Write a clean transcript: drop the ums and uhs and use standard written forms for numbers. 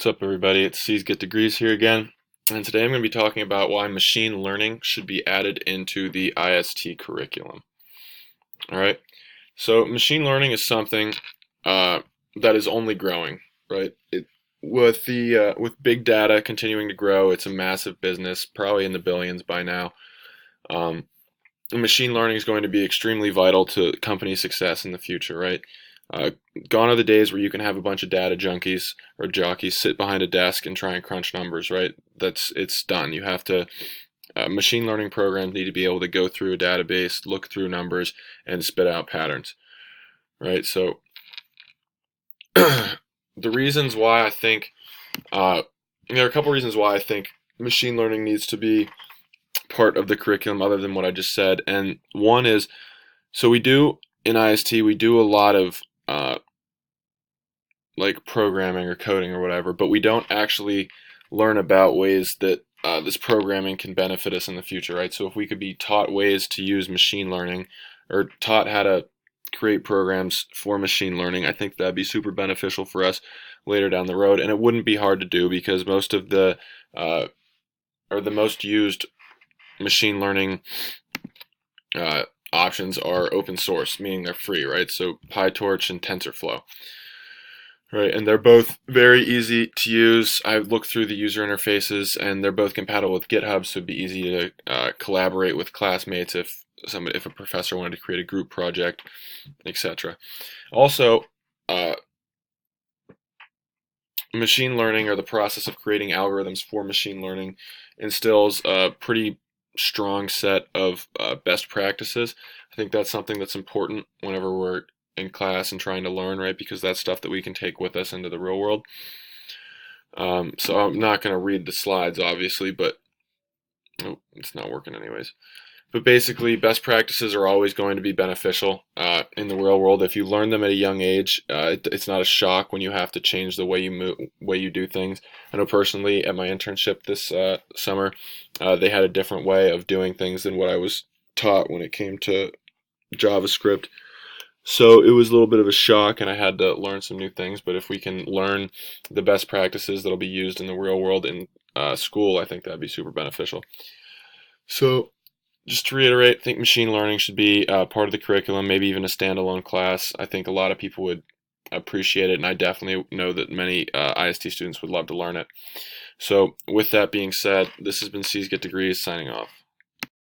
What's up, everybody? It's C's Get Degrees here again, and today I'm going to be talking about why machine learning should be added into the IST curriculum. All right, so machine learning is something that is only growing, right? With big data continuing to grow, it's a massive business, probably in the billions by now. Um, Machine learning is going to be extremely vital to company success in the future, right? Uh, Gone are the days where you can have a bunch of data junkies or jockeys sit behind a desk and try and crunch numbers, right? It's done. You have to Machine learning programs need to be able to go through a database, look through numbers, and spit out patterns, right? So the reasons why I think there are a couple reasons why I think machine learning needs to be part of the curriculum other than what I just said. And one is, so we do in IST, we do a lot of like programming or coding or whatever, but we don't actually learn about ways that this programming can benefit us in the future, right? So if we could be taught ways to use machine learning or taught how to create programs for machine learning, I think that'd be super beneficial for us later down the road. And it wouldn't be hard to do because most of the or the most used machine learning options are open source, meaning they're free, right? So PyTorch and TensorFlow. Right, and they're both very easy to use. I've looked through the user interfaces, and they're both compatible with GitHub, so it'd be easy to collaborate with classmates if a professor wanted to create a group project, etc. Also, machine learning, or the process of creating algorithms for machine learning, instills a pretty strong set of best practices. I think that's something that's important whenever we're in class and trying to learn, right? Because that's stuff that we can take with us into the real world. So I'm not going to read the slides, obviously, but oh, it's not working anyways. But basically, best practices are always going to be beneficial in the real world. If you learn them at a young age, it's not a shock when you have to change the way you do things. I know personally at my internship this summer, they had a different way of doing things than what I was taught when it came to JavaScript. So it was a little bit of a shock, and I had to learn some new things. But if we can learn the best practices that'll be used in the real world in school, I think that'd be super beneficial. So just to reiterate, I think machine learning should be part of the curriculum, maybe even a standalone class. I think a lot of people would appreciate it, and I definitely know that many IST students would love to learn it. So with that being said, this has been C's Get Degrees signing off.